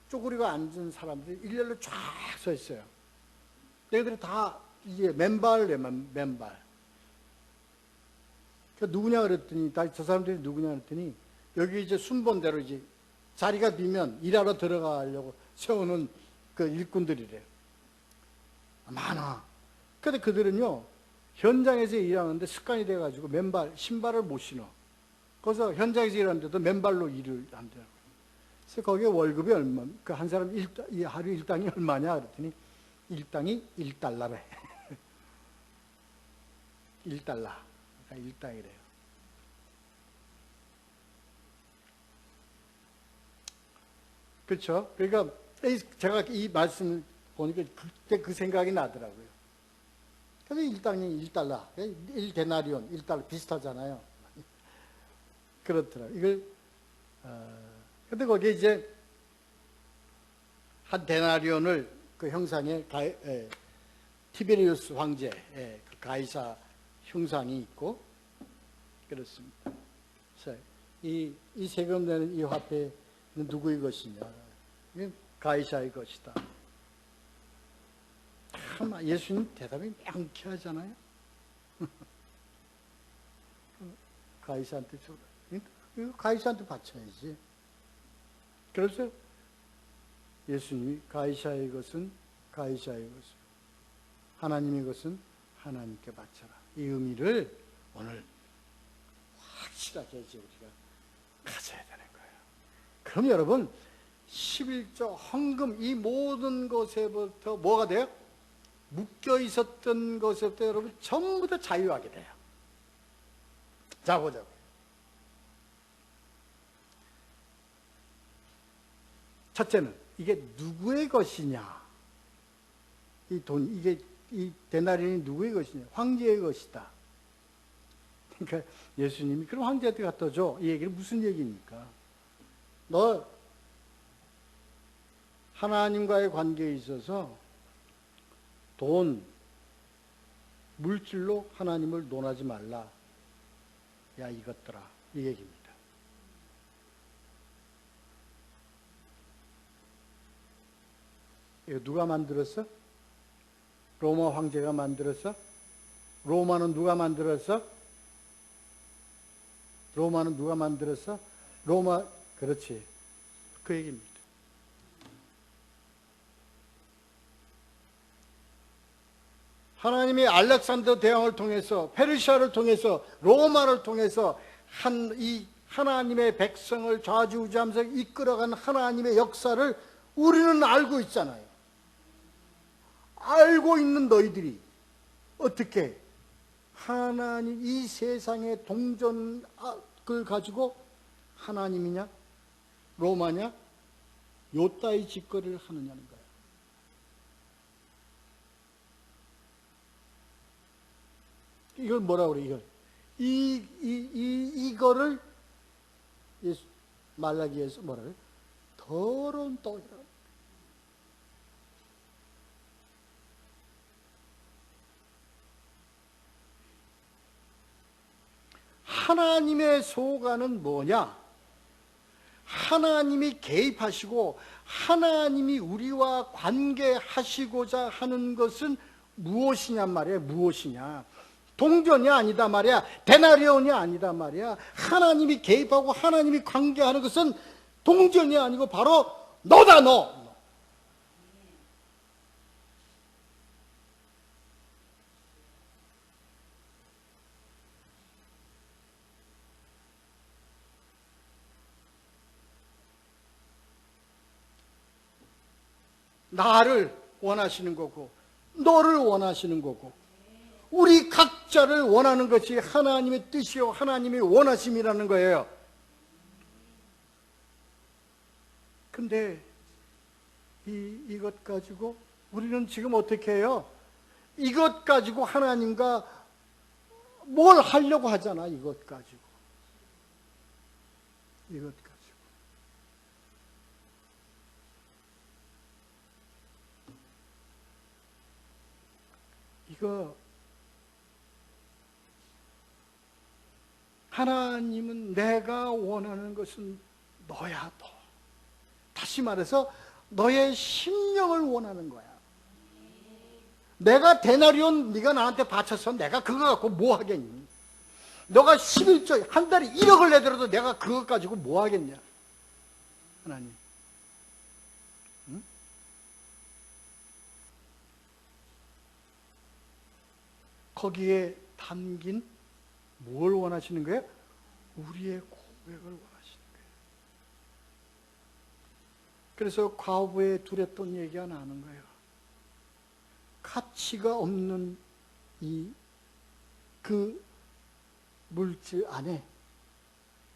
쪼그리고 앉은 사람들이 일렬로 쫙 서 있어요. 얘들이 다 이제 맨발이에요, 맨발. 그러니까 누구냐 그랬더니 저 사람들이 누구냐 그랬더니 여기 이제 순번대로 이제 자리가 비면 일하러 들어가려고 세우는 그 일꾼들이래요. 많아. 근데 그들은요, 현장에서 일하는데 습관이 돼가지고 맨발, 신발을 못 신어. 그래서 현장에서 일하는데도 맨발로 일을 한대요. 그래서 거기에 월급이 얼마, 그 한 사람 하루 일당이 얼마냐 그랬더니 일당이 1달러래. 1달러. 그러니까 일당이래요. 그렇죠? 그러니까 제가 이 말씀을 보니까 그때 그 생각이 나더라고요. 그래서 일당이 1달러, 1데나리온, 1달러 비슷하잖아요. 그렇더라고요. 이걸, 근데 거기에 이제 한 데나리온을 그 형상에 티베리우스 황제, 그 가이사 흉상이 있고, 그렇습니다. 이 세금 내는 이 화폐는 누구의 것이냐? 가이사의 것이다. 참 예수님 대답이 명쾌하잖아요. 가이사한테 줘. 이거 가이사한테 바쳐야지. 그래서 예수님이 가이사의 것은 가이사의 것을, 하나님의 것은 하나님께 바쳐라. 이 의미를 오늘 확실하게 이제 우리가 가져야 되는 거예요. 그럼 여러분 11조 헌금 이 모든 것에부터 뭐가 돼요? 묶여 있었던 것에부터 여러분 전부 다 자유하게 돼요. 자 보자고요. 첫째는 이게 누구의 것이냐? 이 돈, 이 데나리온이 누구의 것이냐? 황제의 것이다. 그러니까 예수님이 그럼 황제한테 갖다 줘. 이 얘기는 무슨 얘기입니까? 너 하나님과의 관계에 있어서 돈, 물질로 하나님을 논하지 말라. 야 이것들아. 이 얘기입니다. 이거 누가 만들었어? 로마 황제가 만들었어? 로마는 누가 만들었어? 로마는 누가 만들었어? 로마, 그렇지. 그 얘기입니다. 하나님이 알렉산더 대왕을 통해서, 페르시아를 통해서, 로마를 통해서 이 하나님의 백성을 좌지우지하면서 이끌어간 하나님의 역사를 우리는 알고 있잖아요. 알고 있는 너희들이 어떻게 하나님 이 세상의 동전을 가지고 하나님이냐 로마냐 요따위 짓거리를 하느냐는 거예요. 이걸 뭐라고 그래? 이거를 말라기에서 뭐라 그래? 더러운 떡이라고. 하나님의 소관은 뭐냐? 하나님이 개입하시고 하나님이 우리와 관계하시고자 하는 것은 무엇이냐 말이에요. 무엇이냐? 동전이 아니다 말이야. 데나리온이 아니다 말이야. 하나님이 개입하고 하나님이 관계하는 것은 동전이 아니고 바로 너다 너. 나를 원하시는 거고 너를 원하시는 거고 우리 각자를 원하는 것이 하나님의 뜻이요 하나님의 원하심이라는 거예요. 근데 이것 가지고 우리는 지금 어떻게 해요? 이것 가지고 하나님과 뭘 하려고 하잖아. 이것 가지고 이거 하나님은 내가 원하는 것은 너야 너. 다시 말해서 너의 심령을 원하는 거야. 내가 데나리온 네가 나한테 바쳐서 내가 그거 갖고 뭐 하겠니? 너가 11조 한 달에 1억을 내더라도 내가 그것 가지고 뭐 하겠냐? 하나님. 응? 거기에 담긴 뭘 원하시는 거예요? 우리의 고백을 원하시는 거예요. 그래서 과부의 두렵던 얘기가 나는 거예요. 가치가 없는 그 물질 안에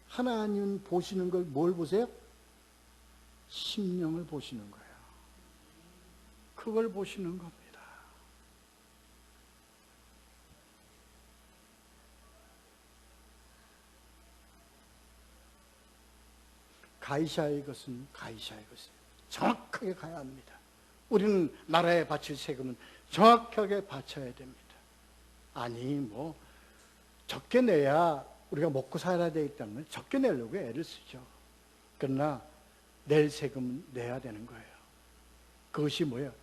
하나님 보시는 걸 뭘 보세요? 심령을 보시는 거예요. 그걸 보시는 겁니다. 가이샤의 것은 가이샤의 것이에요. 정확하게 가야 합니다. 우리는 나라에 바칠 세금은 정확하게 바쳐야 됩니다. 아니 뭐 적게 내야 우리가 먹고 살아야 되기 때문에 적게 내려고 애를 쓰죠. 그러나 낼 세금은 내야 되는 거예요. 그것이 뭐예요?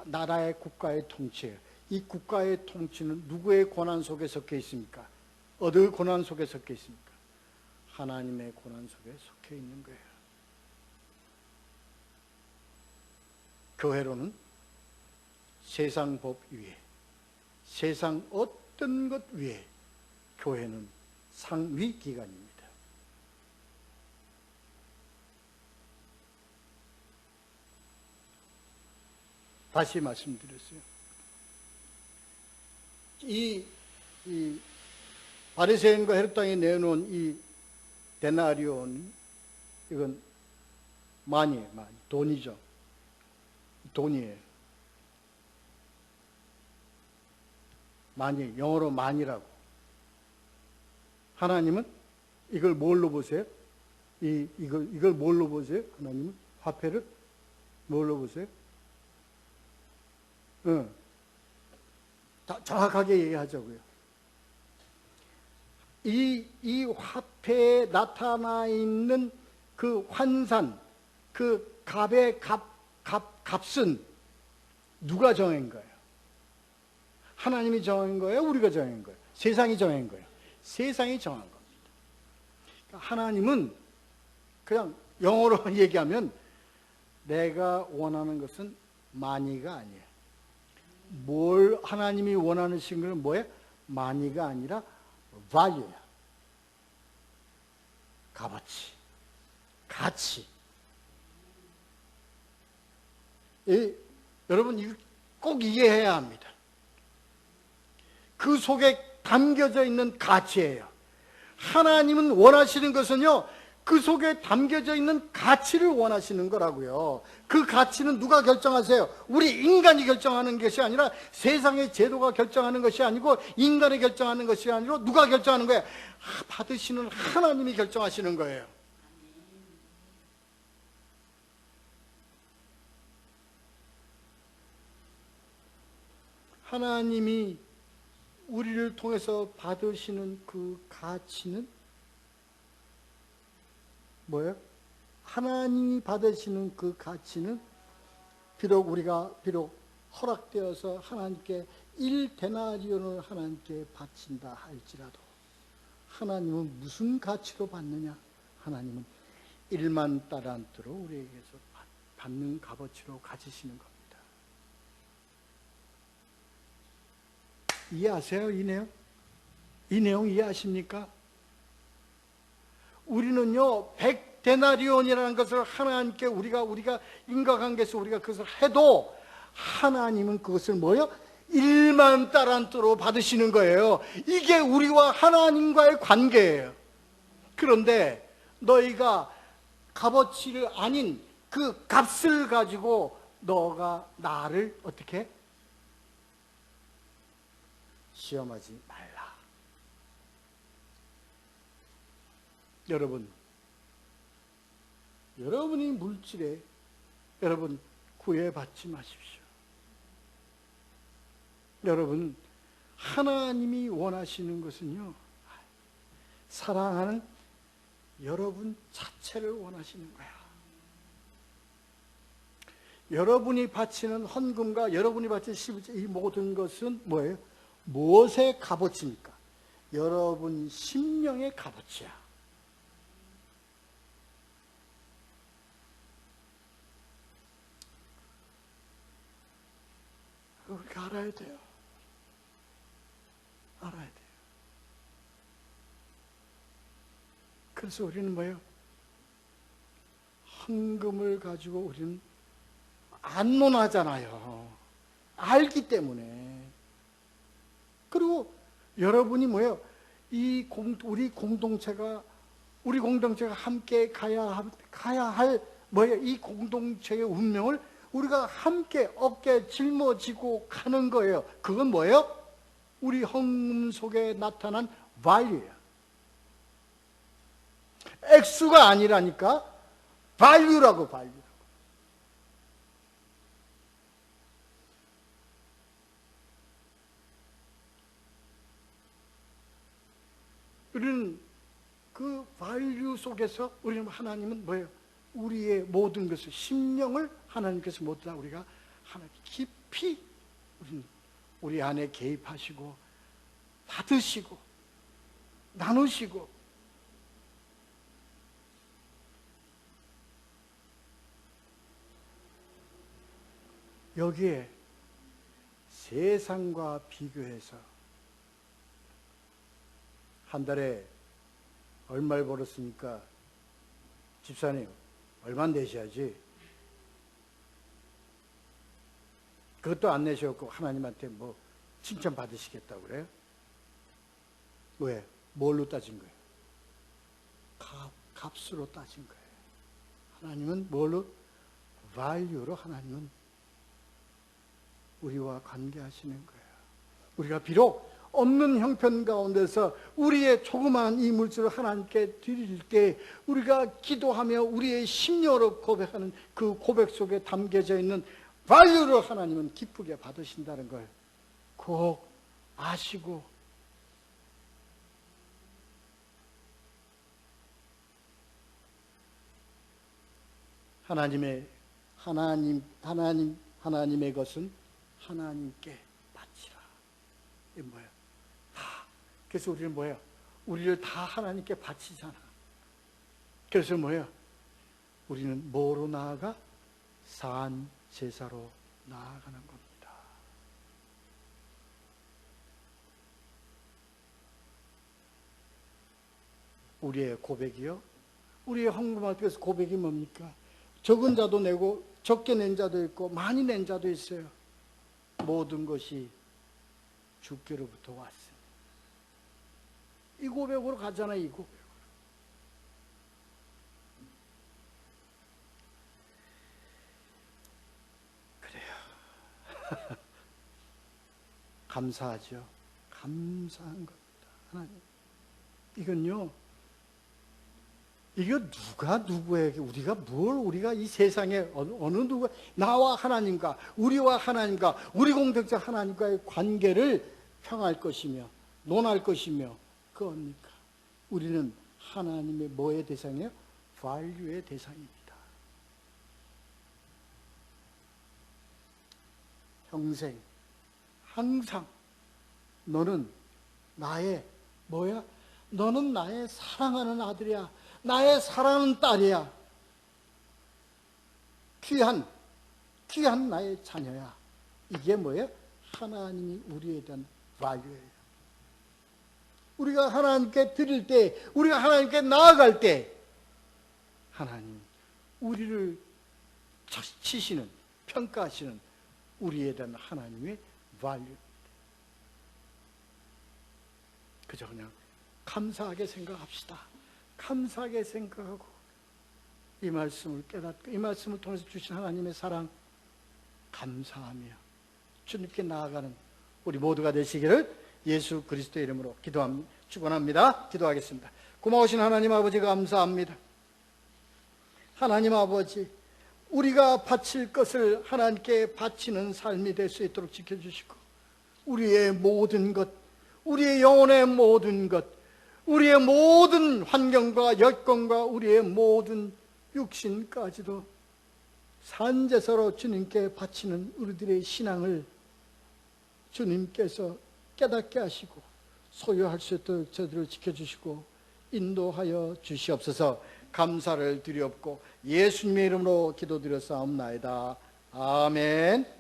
나라의 국가의 통치예요. 이 국가의 통치는 누구의 권한 속에 섞여 있습니까? 어느 권한 속에 섞여 있습니까? 하나님의 권한 속에 속해 있는 거예요. 교회로는 세상 법 위에, 세상 어떤 것 위에 교회는 상위 기관입니다. 다시 말씀드렸어요. 이 바리새인과 헤롯 땅에 내놓은 이 데나리온, 이건 만이에요. 돈이죠. 돈이에요. 만이, 영어로 만이라고. 하나님은 이걸 뭘로 보세요? 이걸 뭘로 보세요? 하나님은 화폐를 뭘로 보세요? 정확하게 얘기하자고요. 이 화폐에 나타나 있는 그 환산, 그 값의 값은 누가 정한 거예요? 하나님이 정한 거예요? 우리가 정한 거예요? 세상이 정한 거예요? 세상이 정한 겁니다. 그러니까 하나님은 그냥 영어로 얘기하면 내가 원하는 것은 마니가 아니에요. 뭘 하나님이 원하는 것은 뭐예요? 마니가 아니라 value야. 값어치, 가치. 여러분 꼭 이해해야 합니다. 그 속에 담겨져 있는 가치예요. 하나님은 원하시는 것은요, 그 속에 담겨져 있는 가치를 원하시는 거라고요. 그 가치는 누가 결정하세요? 우리 인간이 결정하는 것이 아니라 세상의 제도가 결정하는 것이 아니고 인간이 결정하는 것이 아니라 누가 결정하는 거예요? 받으시는 하나님이 결정하시는 거예요. 하나님이 우리를 통해서 받으시는 그 가치는 뭐예요? 하나님이 받으시는 그 가치는 우리가 허락되어서 하나님께 1데나리온을 하나님께 바친다 할지라도 하나님은 무슨 가치로 받느냐? 하나님은 1만 달란트로 우리에게서 받는 값어치로 가지시는 겁니다. 이해하세요? 이 내용? 이 내용 이해하십니까? 우리는요, 데나리온이라는 것을 하나님께 우리가 인과관계에서 우리가 그것을 해도 하나님은 그것을 뭐요? 1만 달란트로 받으시는 거예요. 이게 우리와 하나님과의 관계예요. 그런데 너희가 값어치를 아닌 그 값을 가지고 너가 나를 어떻게? 시험하지 말라. 여러분이 물질에 여러분 구애받지 마십시오. 여러분, 하나님이 원하시는 것은요, 사랑하는 여러분 자체를 원하시는 거야. 여러분이 바치는 헌금과 여러분이 바치는 십일제, 이 모든 것은 뭐예요? 무엇의 값어치입니까? 여러분 심령의 값어치야. 우리가 알아야 돼요. 알아야 돼요. 그래서 우리는 뭐예요? 헌금을 가지고 우리는 안 논하잖아요. 알기 때문에. 그리고 여러분이 뭐예요? 우리 공동체가 함께 가야 할 뭐예요? 이 공동체의 운명을 우리가 함께 어깨 짊어지고 가는 거예요. 그건 뭐예요? 우리 헌금 속에 나타난 value예요. 액수가 아니라니까 value라고. 우리는 그 value 속에서 우리는 하나님은 뭐예요? 우리의 모든 것을 심령을 하나님께서 모두 다 우리가 하나님 깊이 우리 안에 개입하시고 받으시고 나누시고 여기에 세상과 비교해서 한 달에 얼마를 벌었으니까 집사님 얼마 내셔야지. 그것도 안 내셔갖고 하나님한테 뭐 칭찬 받으시겠다고 그래요? 왜? 뭘로 따진 거예요? 값으로 따진 거예요. 하나님은 뭘로? value로 하나님은 우리와 관계하시는 거예요. 우리가 비록 없는 형편 가운데서 우리의 조그마한 이 물질을 하나님께 드릴 때 우리가 기도하며 우리의 심려로 고백하는 그 고백 속에 담겨져 있는 value로 하나님은 기쁘게 받으신다는 걸 꼭 아시고 하나님의 것은 하나님께 바치라. 이게 뭐예요? 그래서 우리는 뭐예요? 우리를 다 하나님께 바치잖아. 그래서 뭐예요? 우리는 뭐로 나아가? 산 제사로 나아가는 겁니다. 우리의 고백이요? 우리의 헌금 앞에서 고백이 뭡니까? 적은 자도 내고 적게 낸 자도 있고 많이 낸 자도 있어요. 모든 것이 주께로부터 왔습니다. 이 고백으로 가잖아요. 이 고백으로. 그래요. 감사하죠. 감사한 겁니다. 하나님. 이건요. 이거 누가 누구에게 우리가 이 세상에 어느 누가 나와 하나님과 우리와 하나님과 우리 공동체 하나님과의 관계를 평할 것이며 논할 것이며 그겁니까? 우리는 하나님의 뭐의 대상이에요? value의 대상입니다. 평생 항상 너는 나의 뭐야? 너는 나의 사랑하는 아들이야. 나의 사랑하는 딸이야. 귀한 나의 자녀야. 이게 뭐예요? 하나님이 우리에 대한 value예요. 우리가 하나님께 드릴 때, 우리가 하나님께 나아갈 때, 하나님, 우리를 치시는, 평가하시는 우리에 대한 하나님의 value. 그저 그냥 감사하게 생각합시다. 감사하게 생각하고 이 말씀을 깨닫고 이 말씀을 통해서 주신 하나님의 사랑 감사하며 주님께 나아가는 우리 모두가 되시기를 예수 그리스도의 이름으로 축원합니다. 기도하겠습니다. 고마우신 하나님 아버지 감사합니다. 하나님 아버지, 우리가 바칠 것을 하나님께 바치는 삶이 될 수 있도록 지켜주시고 우리의 모든 것, 우리의 영혼의 모든 것, 우리의 모든 환경과 여건과 우리의 모든 육신까지도 산제사로 주님께 바치는 우리들의 신앙을 주님께서 깨닫게 하시고 소유할 수 있도록 저들을 지켜주시고 인도하여 주시옵소서. 감사를 드리옵고 예수님의 이름으로 기도드렸사옵나이다. 아멘.